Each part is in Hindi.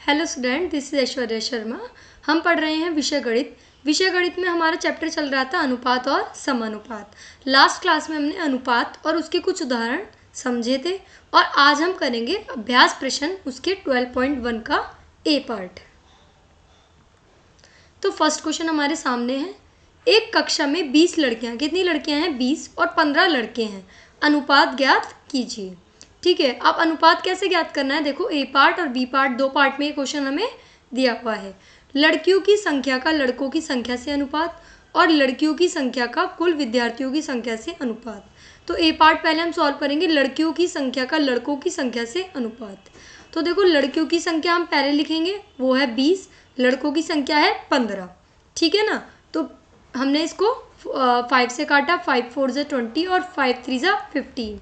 Hello student, this is Aishwarya Sharma. हम पढ़ रहे हैं विषय गणित। विषय गणित में हमारा चैप्टर चल रहा था अनुपात और समानुपात। लास्ट क्लास में हमने अनुपात और उसके कुछ उदाहरण समझे थे और आज हम करेंगे अभ्यास प्रश्न उसके 12.1 का ए पार्ट। तो फर्स्ट क्वेश्चन हमारे सामने है। एक कक्षा में 20 लड़कियां, कितनी लड़कियां हैं? 20 और 15 लड़के हैं। अनुपात ज्ञात कीजिए। ठीक है, अब अनुपात कैसे ज्ञात करना है? देखो, ए पार्ट और बी पार्ट दो पार्ट में ये क्वेश्चन हमें दिया हुआ है। लड़कियों की संख्या का लड़कों की संख्या से अनुपात और लड़कियों की संख्या का कुल विद्यार्थियों की संख्या से अनुपात। तो ए पार्ट पहले हम सॉल्व करेंगे, लड़कियों की संख्या का लड़कों की संख्या से अनुपात। तो देखो, लड़कियों की संख्या हम पहले लिखेंगे, वो है 20, लड़कों की संख्या है 15। ठीक है ना। तो हमने इसको 5 से काटा, 5 4 जा 20 और 5 3 जा 15।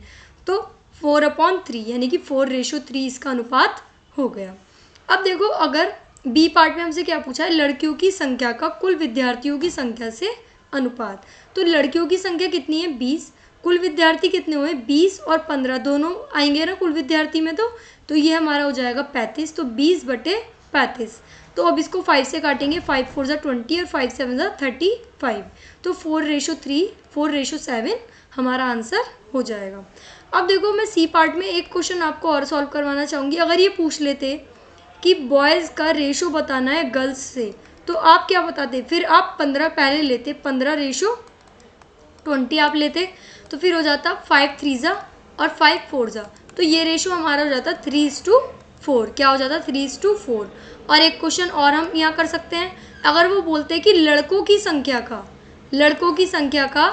तो 4/3 यानी कि 4:3 इसका अनुपात हो गया। अब देखो, अगर बी पार्ट में हमसे क्या पूछा है? लड़कियों की संख्या का कुल विद्यार्थियों की संख्या से अनुपात। तो लड़कियों की संख्या कितनी है? 20। कुल विद्यार्थी कितने हुए? 20 और 15 दोनों आएंगे ना कुल विद्यार्थी में। तो ये हमारा हो जाएगा 35। तो 20/35। तो अब इसको 5 से काटेंगे, 5 4 जा 20 और 5 7 जा 35। तो 4:3 4:7 हमारा आंसर हो जाएगा। अब देखो, मैं सी पार्ट में एक क्वेश्चन आपको और सॉल्व करवाना चाहूँगी। अगर ये पूछ लेते कि बॉयज़ का रेशो बताना है गर्ल्स से, तो आप क्या बताते? फिर आप 15 पहले लेते, 15:20 आप लेते, तो फिर हो जाता 5 3 जा और 5 4 जा। तो ये रेशो हमारा हो जाता 3:4। क्या हो जाता? 3:4। और एक क्वेश्चन और हम यहाँ कर सकते हैं। अगर वो बोलते कि लड़कों की संख्या का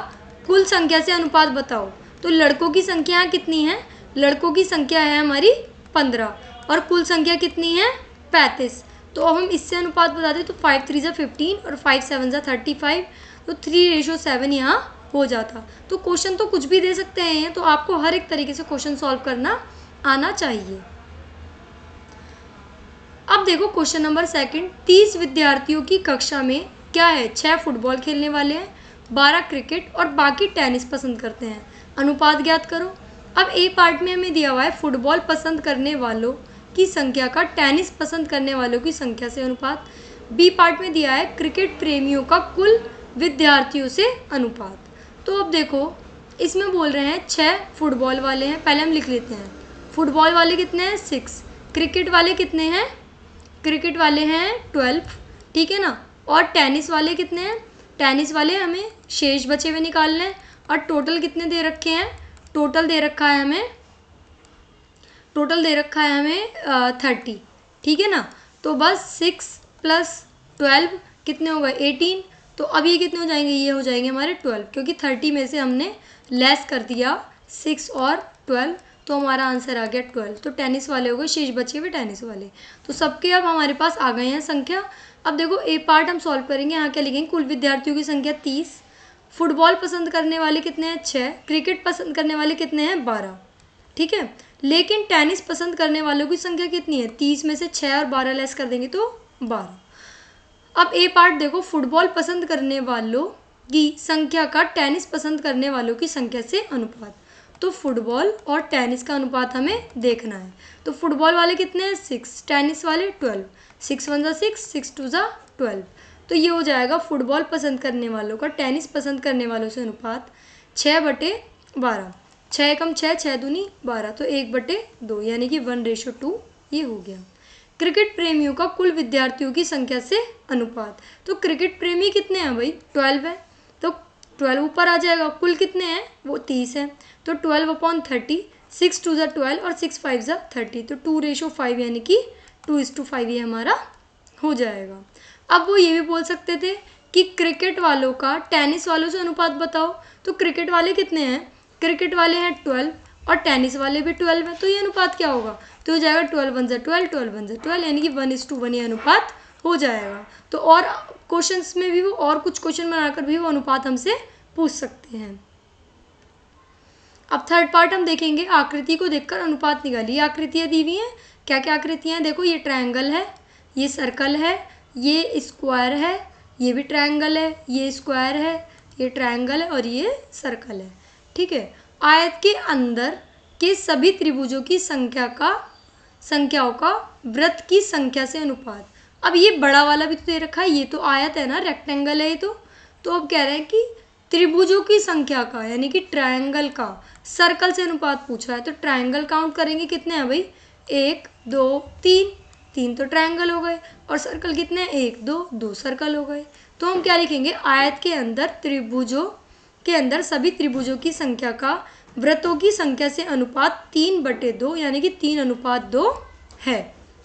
कुल संख्या से अनुपात बताओ, तो लड़कों की संख्या कितनी है? लड़कों की संख्या है हमारी 15 और कुल संख्या कितनी है? 35। तो अब हम इससे अनुपात बताते, तो 5 3 जा 15 और 5 7 जा 35। तो 3:7 यहाँ हो जाता। तो क्वेश्चन तो कुछ भी दे सकते हैं, तो आपको हर एक तरीके से क्वेश्चन सॉल्व करना आना चाहिए। अब देखो क्वेश्चन नंबर सेकंड। 30 विद्यार्थियों की कक्षा में क्या है? 6 फुटबॉल खेलने वाले हैं, 12 क्रिकेट और बाकी टेनिस पसंद करते हैं। अनुपात ज्ञात करो। अब ए पार्ट में हमें दिया हुआ है फुटबॉल पसंद करने वालों की संख्या का टेनिस पसंद करने वालों की संख्या से अनुपात। बी पार्ट में दिया है क्रिकेट प्रेमियों का कुल विद्यार्थियों से अनुपात। तो अब देखो, इसमें बोल रहे हैं 6 फुटबॉल वाले हैं। पहले हम लिख लेते हैं, फुटबॉल वाले कितने हैं? 6। क्रिकेट वाले कितने हैं? क्रिकेट वाले हैं 12। ठीक है ना। और टेनिस वाले कितने हैं? टेनिस वाले हमें शेष बचे हुए निकालने हैं। और टोटल कितने दे रखे हैं? टोटल दे रखा है हमें 30। ठीक है ना। तो बस 6 + 12 कितने हो गए? 18। तो अब ये कितने हो जाएंगे? ये हो जाएंगे हमारे 12, क्योंकि 30 में से हमने लेस कर दिया 6 और 12, तो हमारा आंसर आ गया 12। तो टेनिस वाले हो गए, शेष बचे हुए टेनिस वाले। तो सबके अब हमारे पास आ गए हैं संख्या। अब देखो, ए पार्ट हम सॉल्व करेंगे। यहाँ क्या लिखेंगे? कुल विद्यार्थियों की संख्या 30, फुटबॉल पसंद करने वाले कितने हैं? 6, क्रिकेट पसंद करने वाले कितने हैं? 12। ठीक है। लेकिन टेनिस पसंद करने वालों की संख्या कितनी है? 30 में से 6 और 12 लेस कर देंगे तो 12। अब ए पार्ट देखो, फुटबॉल पसंद करने वालों की संख्या का टेनिस पसंद करने वालों की संख्या से अनुपात। तो फुटबॉल और टेनिस का अनुपात हमें देखना है। तो फुटबॉल वाले कितने हैं? 6, टेनिस वाले 12। 6 1 जा 6, 6 2 जा 12। तो ये हो जाएगा फुटबॉल पसंद करने वालों का टेनिस पसंद करने वालों से अनुपात 6/12। 6 कम 6, 6 दूनी 12, तो 1/2 यानी कि 1:2 ये हो गया। क्रिकेट प्रेमियों का कुल विद्यार्थियों की संख्या से अनुपात। तो क्रिकेट प्रेमी कितने हैं भाई? 12 है। तो 12 ऊपर आ जाएगा। कुल कितने हैं? वो 30 है। तो 12/30, 6 2 जा 12 और 6 5 जा 30। तो 2:5 यानी कि 2:5 ये हमारा हो जाएगा। अब वो ये भी बोल सकते थे कि क्रिकेट वालों का टेनिस वालों से अनुपात बताओ। तो क्रिकेट वाले कितने हैं? क्रिकेट वाले हैं 12 और टेनिस वाले भी 12 है। तो ये अनुपात क्या होगा? तो हो जाएगा 12 1 जा 12, 12 1 जा 12, यानी कि 1:1 ये अनुपात हो जाएगा। तो और क्वेश्चंस में भी वो और कुछ क्वेश्चन बनाकर भी वो अनुपात हमसे पूछ सकते हैं। अब थर्ड पार्ट हम देखेंगे, आकृति को देखकर अनुपात निकालिए। आकृतियाँ दी हुई हैं। क्या क्या आकृतियाँ हैं? देखो, ये ट्रायंगल है, ये सर्कल है, ये स्क्वायर है, ये भी ट्रायंगल है, ये स्क्वायर है, ये ट्रायंगल है और ये सर्कल है। ठीक है। आयत के अंदर के सभी त्रिभुजों की संख्याओं का वृत्त की संख्या से अनुपात। अब ये बड़ा वाला भी तो दे रखा है, ये तो आयत है ना, रेक्टेंगल है ये तो अब कह रहे हैं कि त्रिभुजों की संख्या का यानी कि ट्रायंगल का सर्कल से अनुपात पूछा है। तो ट्रायंगल काउंट करेंगे कितने हैं भाई, 1 2 3, 3 तो ट्रायंगल हो गए, और सर्कल कितने हैं, 1 2, 2 सर्कल हो गए। तो हम क्या लिखेंगे, आयत के अंदर त्रिभुजों के अंदर सभी त्रिभुजों की संख्या का वृत्तों की संख्या से अनुपात 3/2 यानी कि 3:2 है।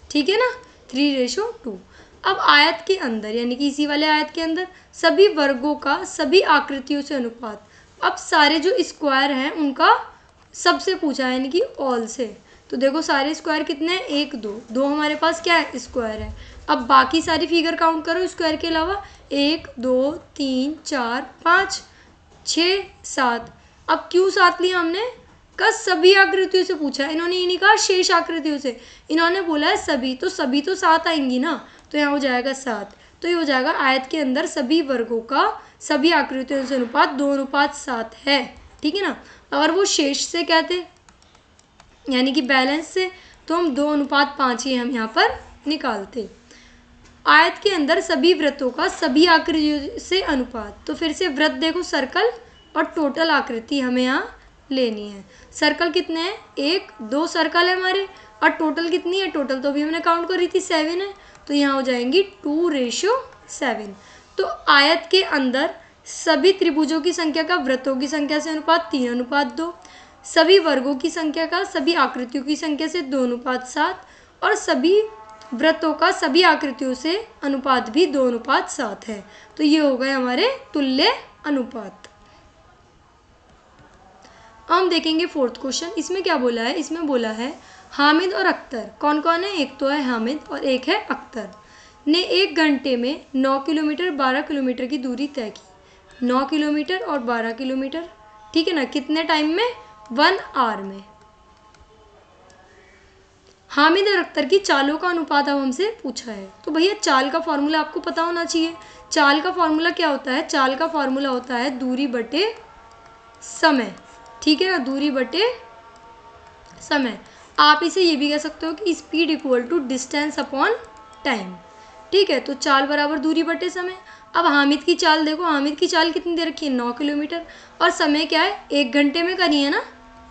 ठीक है ना, 3:2। अब आयत के अंदर यानी कि इसी वाले आयत के अंदर सभी वर्गों का सभी आकृतियों से अनुपात। अब सारे जो स्क्वायर हैं उनका सबसे पूछा है यानी कि ऑल से। तो देखो सारे स्क्वायर कितने हैं, 1 2, 2 हमारे पास क्या है, स्क्वायर है। अब बाकी सारी फिगर काउंट करो स्क्वायर के अलावा, 1 2 3 4 5 6 7। अब क्यों 7 लिया हमने, का सभी आकृतियों से पूछा है, इन्होंने ये नहीं कहा शेष आकृतियों से, इन्होंने बोला है सभी, तो सभी तो 7 आएंगी ना, तो यहाँ हो जाएगा 7। तो ये हो जाएगा आयत के अंदर सभी वर्गों का सभी आकृतियों से अनुपात 2:7 है। ठीक है ना, अगर वो शेष से कहते यानी कि बैलेंस से, तो हम 2:5 ही हम यहाँ पर निकालते। आयत के अंदर सभी वृत्तों का सभी आकृतियों से अनुपात, तो फिर से वृत्त देखो सर्कल और टोटल आकृति हमें यहाँ लेनी है। सर्कल कितने हैं, 1 2 सर्कल है हमारे, और टोटल कितनी है, टोटल तो अभी हमने काउंट करी थी 7 है, तो यहाँ हो जाएंगी 2:7। तो आयत के अंदर सभी त्रिभुजों की संख्या का वृत्तों की संख्या से अनुपात 3:2, सभी वर्गों की संख्या का सभी आकृतियों की संख्या से 2:7, और सभी वृत्तों का सभी आकृतियों से अनुपात भी 2:7 है। तो ये हो गए हमारे तुल्य अनुपात। हम देखेंगे 4th क्वेश्चन। इसमें क्या बोला है, इसमें बोला है हामिद और अख्तर, कौन कौन है, एक तो है हामिद और एक है अख्तर, ने 1 घंटे में 9 किलोमीटर 12 किलोमीटर की दूरी तय की। 9 किलोमीटर और 12 किलोमीटर, ठीक है ना, कितने टाइम में, 1 आवर में। हामिद और अख्तर की चालों का अनुपात अब हमसे पूछा है। तो भैया चाल का फॉर्मूला आपको पता होना चाहिए। चाल का फॉर्मूला क्या होता है, चाल का फॉर्मूला होता है दूरी बटे समय। ठीक है ना, दूरी बटे समय। आप इसे ये भी कह सकते हो कि speed equal to distance upon time. ठीक है, तो चाल बराबर दूरी बटे समय। अब हामिद की चाल देखो, हामिद की चाल कितनी दे रखी है, 9 किलोमीटर, और समय क्या है, 1 घंटे में करी है ना,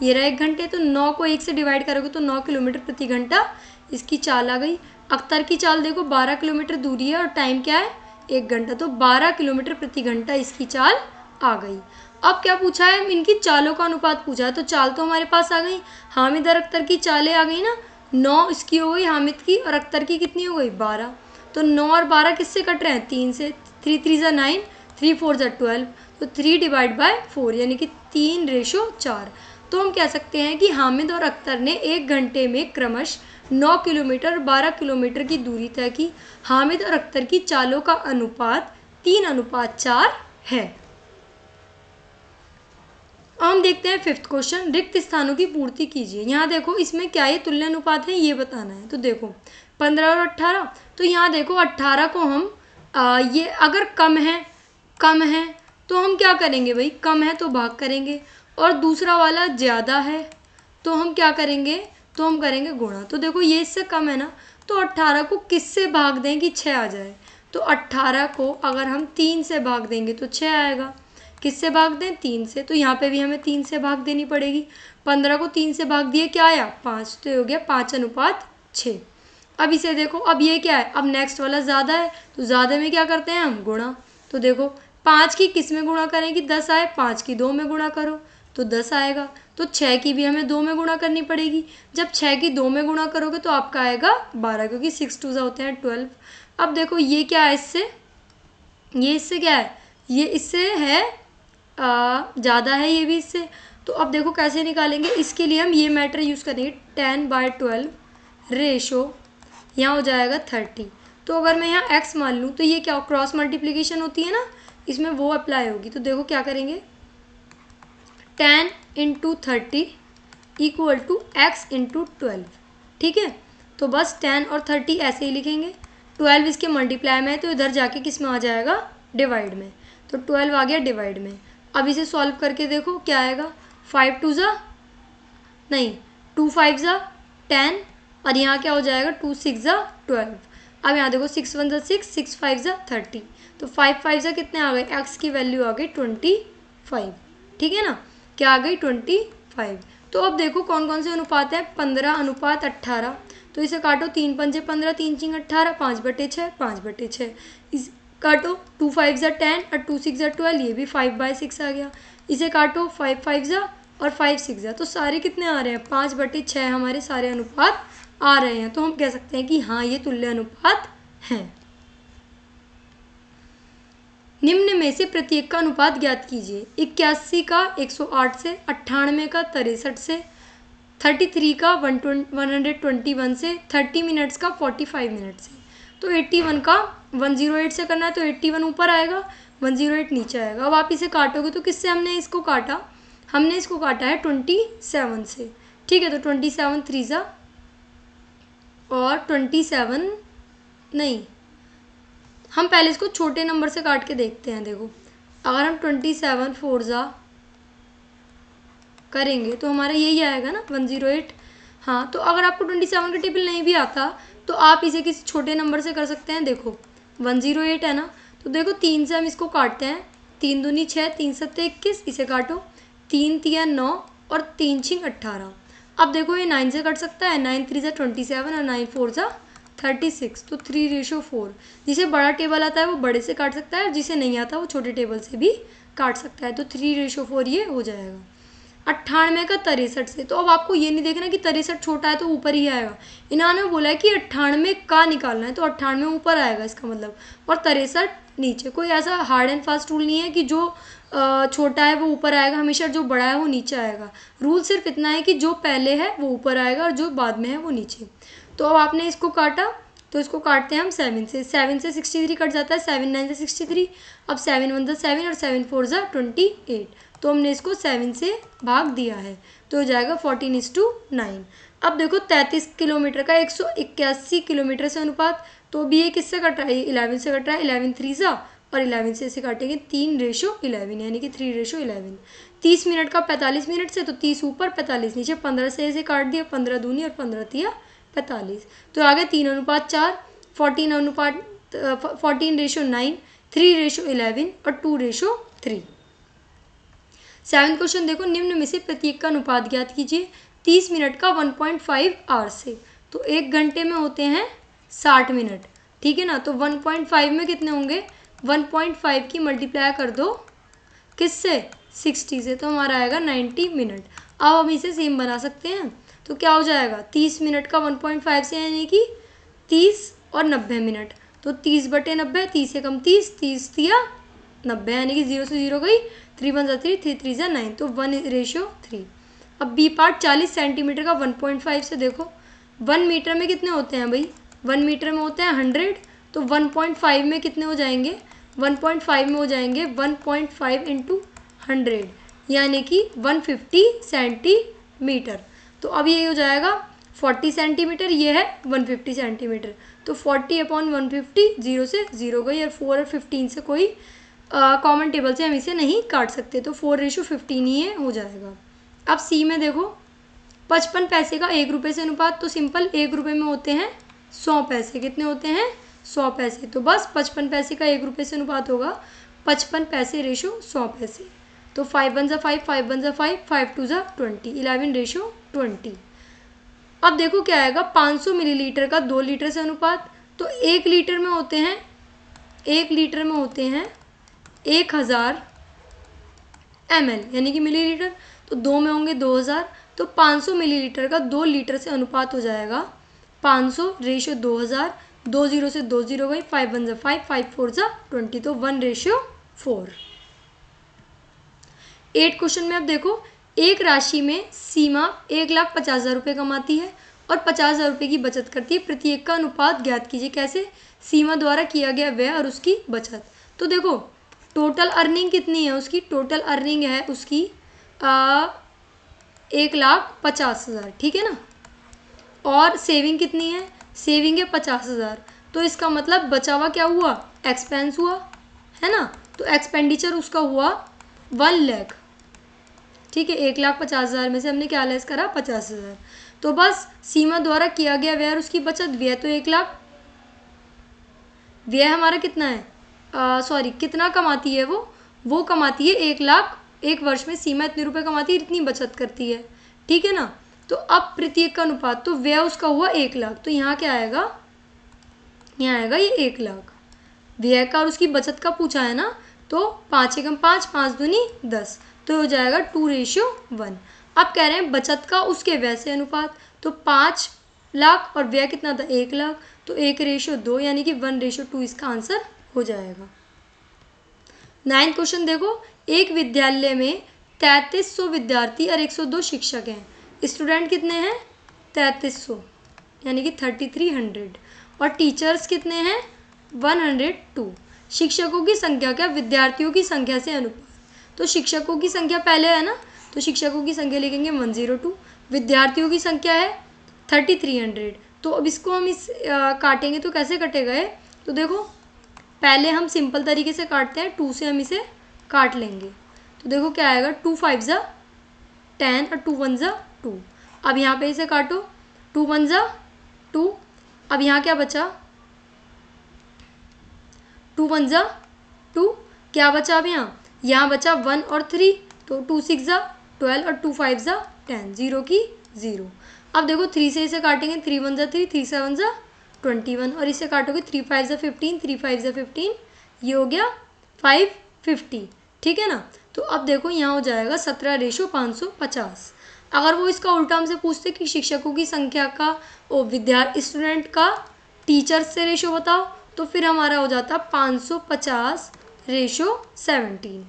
ये रहा 1 घंटे, तो 9 को 1 से डिवाइड करोगे तो 9 किलोमीटर प्रति घंटा इसकी चाल आ गई। अख्तर की चाल देखो 12 किलोमीटर दूरी है और टाइम क्या है, 1 घंटा, तो 12 किलोमीटर प्रति घंटा इसकी चाल आ गई। अब क्या पूछा है, इनकी चालों का अनुपात पूछा है, तो चाल तो हमारे पास आ गई, हामिद और अख्तर की चालें आ गई ना, 9 इसकी हो गई हामिद की, और अख्तर की कितनी हो गई, 12। तो 9 और 12 किससे कट रहे हैं, 3 से, 3 3 9, 3 4 12, तो 3/4 यानी कि 3:4। तो हम कह सकते हैं कि हामिद और अख्तर ने 1 घंटे में क्रमशः 9 किलोमीटर 12 किलोमीटर की दूरी तय की। हामिद और अख्तर की चालों का अनुपात 3:4 है। हम देखते हैं 5th क्वेश्चन, रिक्त स्थानों की पूर्ति कीजिए। यहाँ देखो इसमें क्या ये तुल्य अनुपात है ये बताना है। तो देखो 15 और 18, तो यहाँ देखो 18 को हम ये अगर कम है तो हम क्या करेंगे भाई, कम है तो भाग करेंगे, और दूसरा वाला ज़्यादा है तो हम क्या करेंगे, तो हम करेंगे गुणा। तो देखो ये इससे कम है ना, तो 18 को किससे भाग दें कि 6 आ जाए, तो 18 को अगर हम 3 से भाग देंगे तो 6 आएगा। किससे भाग दें, 3 से, तो यहाँ पे भी हमें 3 से भाग देनी पड़ेगी। 15 को 3 से भाग दिए क्या आया, 5, तो हो गया 5:6। अब इसे देखो, अब ये क्या है, अब नेक्स्ट वाला ज़्यादा है, तो ज़्यादा में क्या करते हैं हम, गुणा। तो देखो 5 की किस में गुणा करें कि 10 आए, 5 की 2 में गुणा करो तो 10 आएगा। तो 6 की भी हमें 2 में गुणा करनी पड़ेगी। जब 6 की 2 में गुणा करोगे तो आपका आएगा 12, क्योंकि 6 2 होते हैं 12। अब देखो ये क्या है, इससे ये इससे क्या है, ये इससे है ज़्यादा है, ये भी इससे। तो अब देखो कैसे निकालेंगे, इसके लिए हम ये मैटर यूज़ करेंगे, 10/12 रेशो, यहाँ हो जाएगा 30। तो अगर मैं यहाँ x मान लूँ तो ये क्या क्रॉस मल्टीप्लिकेशन होती है ना, इसमें वो अप्लाई होगी। तो देखो क्या करेंगे, 10 × 30 = x × 12। ठीक है, तो बस 10 और 30 ऐसे ही लिखेंगे। 12 इसके मल्टीप्लाई में है तो इधर जाके किस में आ जाएगा, डिवाइड में, तो 12 आ गया डिवाइड में। अब इसे सॉल्व करके देखो क्या आएगा, 5 2 नहीं 2 5 10 और यहाँ क्या हो जाएगा 2 6 ज़ा 12। अब यहाँ देखो 6 1 ज़ा 6, 6 5 ज़ा 30, तो 5 5 ज़ा कितने आ गए, एक्स की वैल्यू आ गई 25, ठीक है ना, क्या आ गई 25। तो अब देखो कौन कौन से अनुपात है, 15:18, तो इसे काटो, 3 पंजे 15, 3 6 18, 5/6, 5/6, इस काटो, 2 5 ज़ा 10 और 2 6 ज़ा 12, ये भी 5/6 आ गया। इसे काटो, 5 5 ज़ा और 5 6 ज़ा, तो सारे कितने आ रहे हैं, 5/6 हमारे सारे अनुपात आ रहे हैं। तो हम कह सकते हैं कि हाँ ये तुल्य अनुपात हैं। निम्न में से प्रत्येक का अनुपात ज्ञात कीजिए। 81 का 108 से, 98 का 63 से, 33 का 121 से, 30 मिनट्स का 45 मिनट से। तो 81 का 108 से करना है, तो 81 ऊपर आएगा, 108 नीचे आएगा। अब आप इसे काटोगे तो किससे हमने इसको काटा, हमने इसको काटा है 27 से, ठीक है। तो 27 3 ज़ा और 27 नहीं, हम पहले इसको छोटे नंबर से काट के देखते हैं। देखो अगर हम 27 4 ज़ा करेंगे तो हमारा यही आएगा ना 108। हाँ, तो अगर आपको 27 का टेबल नहीं भी आता तो आप इसे किसी छोटे नंबर से कर सकते हैं। देखो 108 है ना, तो देखो 3 से हम इसको काटते हैं, 3 दूनी 6, 3 सत्ते 21, इसे काटो, 3 तिया 9 और 3 6 18। अब देखो ये 9 से कट सकता है, 9 3 ज़ा 27 और 9 4 ज़ा 36, तो 3:4। जिसे बड़ा टेबल आता है वो बड़े से काट सकता है, जिसे नहीं आता वो छोटे टेबल से भी काट सकता है। तो 3:4 ये हो जाएगा। 98 का 63 से, तो अब आपको ये नहीं देखना कि 63 छोटा है तो ऊपर ही आएगा, इन्होंने बोला है कि 98 का निकालना है, तो 98 ऊपर आएगा इसका मतलब, और 63 नीचे। कोई ऐसा हार्ड एंड फास्ट रूल नहीं है कि जो छोटा है वो ऊपर आएगा, हमेशा जो बड़ा है वो नीचे आएगा। रूल सिर्फ इतना है कि जो पहले है वो ऊपर आएगा और जो बाद में है वो नीचे। तो अब आपने इसको काटा, तो इसको काटते हैं हम 7 से, 7 से 63 कट जाता है, 7 9 से 63, अब 7 1 ज़ा 7 और 7 4 ज़ा 28, तो हमने इसको 7 से भाग दिया है, तो हो जाएगा 14:9। अब देखो 33 किलोमीटर का 181 किलोमीटर से अनुपात, तो भी ये किससे कट रहा है, 11 से कट रहा है, 11 3 ज़ा और 11 से इसे काटेंगे 3:11, यानी कि 3:11। 30 मिनट का 45 मिनट से, तो 30 ऊपर 45 नीचे, 15 से इसे काट दिया, 15 दूनी और 15 तिया 45, तो आगे 3:4, 14:9, 3:11 और 2:3। 7 क्वेश्चन देखो, निम्न में से प्रत्येक का अनुपात ज्ञात कीजिए। 30 मिनट का 1.5 आवर से, तो 1 घंटे में होते हैं 60 मिनट, ठीक है ना। तो 1.5 में कितने होंगे, 1.5 की मल्टीप्लाई कर दो किससे, 60 से, तो हमारा आएगा 90 मिनट। अब हम इसे सेम बना सकते हैं, तो क्या हो जाएगा, 30 मिनट का 1.5 से, यानी कि 30 और 90 मिनट, तो 30/90, 30 से कम 30, 30 तिया 90, यानी कि 0 से 0 गई, 3 1 ज़ा 3, 3 3 ज़ा 9, तो 1:3। अब बी पार्ट 40 सेंटीमीटर का 1.5 से, देखो 1 मीटर में कितने होते हैं भाई, 1 मीटर में होते हैं 100, तो 1.5 में कितने हो जाएंगे, 1.5 में हो जाएंगे 1.5 इंटू 100, यानी कि 150 सेंटीमीटर। तो अब ये हो जाएगा 40 सेंटीमीटर, ये है 150 सेंटीमीटर, तो 40/150, 0 से 0 गई, और 4 और 15 से कोई कॉमन टेबल से हम इसे नहीं काट सकते, तो 4:15 ही ये हो जाएगा। अब सी में देखो 55 पैसे का 1 रुपये से अनुपात, तो सिंपल 1 रुपये में होते हैं 100 पैसे, कितने होते हैं 100 पैसे, तो बस 55 पैसे का 1 रुपये से अनुपात होगा 55 पैसे रेशो 100 पैसे। तो 5 1 ज़ा 5, 5 1 ज़ा 5, 5 2 ज़ा 20, 11:20। अब देखो क्या आएगा, 500 मिलीलीटर का 2 लीटर से अनुपात, तो 1 लीटर में होते हैं 1000 ml, यानी कि मिलीलीटर, तो 2 में होंगे 2000, तो 500 मिलीलीटर का 2 लीटर से अनुपात हो जाएगा 500 रेशो 2000, 2 0 से 2 0 गई, 5 1 ज़ा 5, 5 4 ज़ा 20, तो 1:4। 8 क्वेश्चन में अब देखो, एक राशि में सीमा 1,50,000 रुपये कमाती है और 50,000 रुपये की बचत करती है, प्रत्येक का अनुपात ज्ञात कीजिए। कैसे, सीमा द्वारा किया गया व्यय और उसकी बचत। तो देखो टोटल अर्निंग कितनी है उसकी, टोटल अर्निंग है उसकी 1,50,000, ठीक है ना, और सेविंग कितनी है, सेविंग है 50,000, तो इसका मतलब बचा हुआ क्या हुआ, एक्सपेंस हुआ, है ना, तो एक्सपेंडिचर उसका हुआ 1 लाख, ठीक है। 1,50,000 में से हमने क्या लेस करा, 50,000, तो बस सीमा द्वारा किया गया व्यय और उसकी बचत। व्यय तो 1 लाख, व्यय हमारा कितना है, सॉरी कितना कमाती है वो कमाती है 1 लाख। एक वर्ष में सीमा इतने रुपए कमाती है, इतनी बचत करती है, ठीक है ना। तो अब प्रत्येक का अनुपात, तो व्यय उसका हुआ 1 लाख, तो यहाँ क्या आएगा, यहाँ आएगा ये 1 लाख। व्यय का और उसकी बचत का पूछा है ना, तो 5 एकम 5, 5 दूनी 10, तो हो जाएगा 2:1। अब कह रहे हैं बचत का उसके व्यय से अनुपात, तो 5 लाख और व्यय कितना था 1 लाख, तो 1:2 यानी कि 1:2 इसका आंसर हो जाएगा। 9th क्वेश्चन देखो, एक विद्यालय में 3300 विद्यार्थी और 102 शिक्षक हैं। स्टूडेंट कितने हैं 3300 यानी कि 3300, और टीचर्स कितने हैं 102। शिक्षकों की संख्या क्या, विद्यार्थियों की संख्या से अनुपात, तो शिक्षकों की संख्या पहले है ना, तो शिक्षकों की संख्या लिखेंगे 102, विद्यार्थियों की संख्या है 3300। तो अब इसको हम काटेंगे तो कैसे कटेगा ये, तो देखो पहले हम सिंपल तरीके से काटते हैं, 2 से हम इसे काट लेंगे। तो देखो क्या आएगा, 2 5 जा 10 और 2 1 जा 2। अब यहाँ पे इसे काटो, 2 1 जा 2, अब यहाँ क्या बचा, 2 1 जा 2, क्या बचा अब यहाँ बचा 1 और 3, तो 2 6 जा 12 और 2 5 जा 10, 0 की 0। अब देखो 3 से इसे काटेंगे, 3 1 जा 3, 3 7 जा 21, और इसे काटोगे 3 5 जा 15, 3 5 जा 15, ये हो गया 550, ठीक है ना। तो अब देखो यहाँ हो जाएगा 17:550। अगर वो इसका उल्टा हमसे पूछते कि शिक्षकों की संख्या का स्टूडेंट का टीचर से रेशो बताओ, तो फिर हमारा हो जाता 550:17।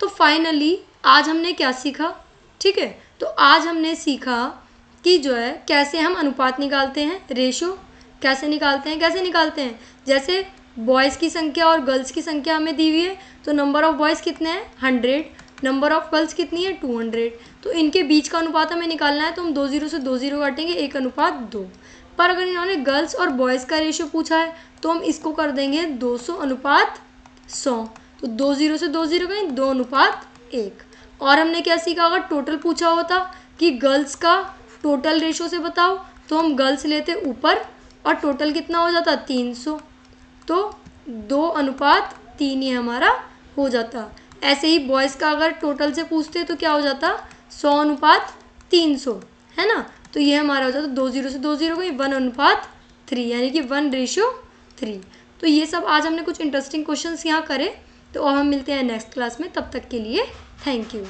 तो फाइनली आज हमने क्या सीखा, ठीक है, तो आज हमने सीखा कि जो है कैसे हम अनुपात निकालते हैं, रेशो कैसे निकालते हैं, जैसे बॉयज़ की संख्या और गर्ल्स की संख्या हमें दी हुई है, तो नंबर ऑफ़ बॉयज़ कितने हैं 100, नंबर ऑफ़ गर्ल्स कितनी है 200, तो इनके बीच का अनुपात हमें निकालना है, तो हम 2 0 से 2 0 काटेंगे, 1:2। पर अगर इन्होंने गर्ल्स और बॉयज़ का रेशो पूछा है तो हम इसको कर देंगे 200:100, तो 2 0 से 2 0 गए 2:1। और हमने क्या सीखा, अगर टोटल पूछा होता कि गर्ल्स का टोटल रेशो से बताओ, तो हम गर्ल्स लेते ऊपर और टोटल कितना हो जाता 300, तो 2:3 ये हमारा हो जाता। ऐसे ही बॉयज़ का अगर टोटल से पूछते तो क्या हो जाता 100:300, है ना। तो ये हमारा हो जाता 2 0 से 2 0 गई 1:3 यानी कि 1:3। तो ये सब आज हमने कुछ इंटरेस्टिंग क्वेश्चंस यहाँ करे, तो अब हम मिलते हैं नेक्स्ट क्लास में, तब तक के लिए थैंक यू।